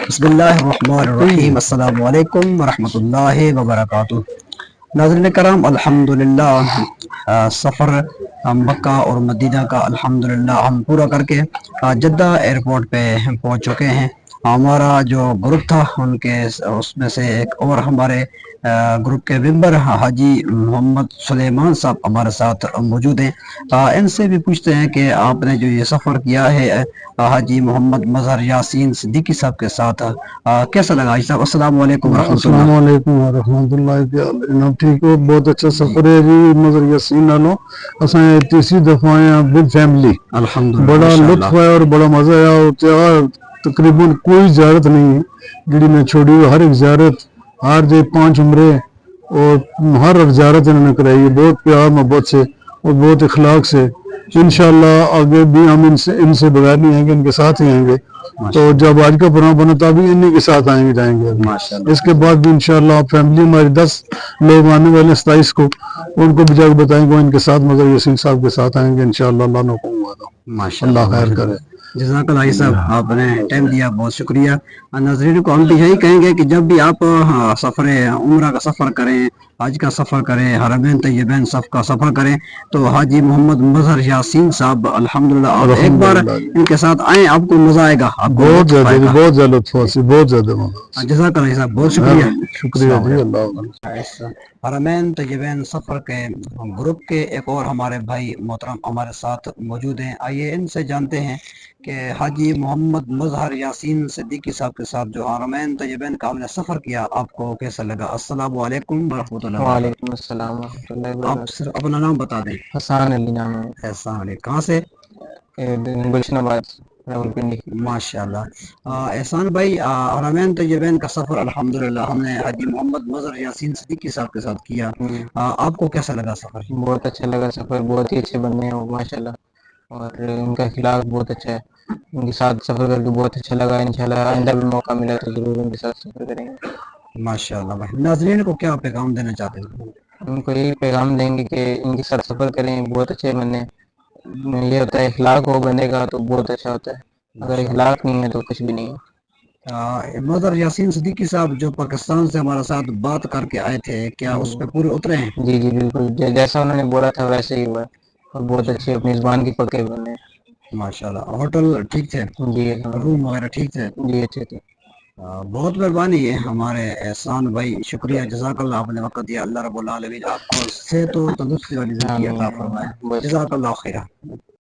بسم اللہ الرحمن الرحیم، السلام علیکم ورحمۃ اللہ وبرکاتہ۔ ناظرین کرام، الحمدللہ سفر مکہ اور مدینہ کا الحمدللہ ہم پورا کر کے جدہ ایئرپورٹ پہ پہنچ چکے ہیں۔ ہمارا جو گروپ تھا ان کے اس میں سے ایک اور ہمارے گروپ کے ممبر حاجی محمد سلیمان صاحب ہمارے ساتھ موجود ہیں۔ ان سے بھی پوچھتے ہیں کہ آپ نے جو یہ سفر کیا ہے حاجی محمد مظہر یاسین صدیقی صاحب کے ساتھ، کیسا لگا حاجی صاحب؟ السلام علیکم ورحمۃ اللہ۔ السلام علیکم ورحمۃ اللہ۔ جناب ٹھیک ہو؟ بہت اچھا سفر ہے جی مظہر یاسین نالوں اساں تیسری دفعہ آئے ہیں ود فیملی۔ الحمدللہ، بڑا ماشاء لطف اللہ۔ آیا اور بڑا مزہ آیا، اور تقریباً کوئی زیارت نہیں ہے جڑی میں چھوڑی ہوئی، ہر ایک زیارت، ہر جے 5 عمرے اور ہر زیارت انہوں نے کرائی ہے بہت پیار محبت سے اور بہت اخلاق سے۔ انشاءاللہ آگے بھی ہم ان سے بغیر نہیں آئیں گے، ان کے ساتھ ہی آئیں گے۔ تو جب آج کا پروگرام بنا تھا بھی انہی کے ساتھ آئیں گے جائیں گے۔ اس کے بعد بھی انشاءاللہ فیملی ہماری 10 لوگ آنے والے 27 کو، ان کو بھی جا کے بتائیں گے ان کے ساتھ مظہر یاسین صاحب کے ساتھ آئیں گے انشاءاللہ۔ اللہ نے حکم ہوا تو اللہ خیر کرے۔ جزاک اللہ صاحب، آپ نے ٹائم دیا، بہت شکریہ۔ ناظرین کو ہم بھی یہی کہیں گے کہ جب بھی آپ سفر عمرہ کا سفر کریں، حج کا سفر کریں، حرمین طیبین صف کا سفر کریں، تو حاجی محمد مظہر یاسین صاحب الحمدللہ آپ ایک بار ان کے ساتھ آئیں، آپ کو مزہ آئے گا، آپ کو بہت زیادہ بہت زیادہ لطف سی، بہت زیادہ جزاک اللہ صاحب، بہت شکریہ۔ شکریہ جی، اللہ حرمین طیبین سفر کے گروپ کے ایک اور ہمارے بھائی محترم ہمارے ساتھ موجود ہیں۔ آئیے ان سے جانتے ہیں کہ حاجی محمد مظہر یاسین صدیقی صاحب کے ساتھ جو حرمین طیبین کا ہم نے سفر کیا، آپ کو کیسا لگا؟ السلام علیکم ورحمۃ اللہ۔ وعلیکم السلام ورحمۃ اللہ آپ وبرکاتہ۔ صرف اپنا نام بتا دیں۔ حسان علی نام ہے۔ احسان علی، کہاں سے؟ گلشن آباد، راولپنڈی۔ ماشاء اللہ۔ احسان بھائی، حرمین طیبین کا سفر الحمدللہ ہم نے حاجی محمد مظہر یاسین صدیقی صاحب کے ساتھ کیا، آپ کو کیسا لگا سفر؟ بہت اچھا لگا سفر، بہت ہی اچھے بندے ہیں وہ ماشاءاللہ، اور ان کا اخلاق بہت اچھا ہے۔ ان کے ساتھ سفر کر کے بہت اچھا لگا، انشاءاللہ آئندہ بھی موقع ملا تو ضرور ان کے ساتھ سفر کریں گے۔ ماشاء اللہ بھائی، ناظرین کو کیا پیغام دینا چاہتے ہیں؟ ان کو یہی پیغام دیں گے کہ ان کے ساتھ سفر کریں، بہت اچھے بندے ہیں۔ یہ ہوتا ہے اخلاق ہو بندے کا تو بہت اچھا ہوتا ہے، اگر اخلاق نہیں ہے تو کچھ بھی نہیں ہے۔ مظہر یاسین صدیقی صاحب جو پاکستان سے ہمارے ساتھ بات کر کے آئے تھے، کیا اس پہ پورے اترے ہیں؟ جی جی بالکل، جیسا انہوں نے بولا تھا ویسے ہی ہوا، اور بہت اچھے اپنی زبان کی پکے بندے ہیں۔ ماشاءاللہ۔ ہوٹل ٹھیک تھے؟ جی روم وغیرہ ٹھیک تھے؟ جی اچھے تھے۔ بہت مہربانی ہے ہمارے احسان بھائی، شکریہ، جزاک اللہ، آپ نے وقت دیا۔ اللہ رب العالمین آپ کو صحت و تندرستی والی زندگی عطا فرمائے۔ جزاک اللہ خیرہ۔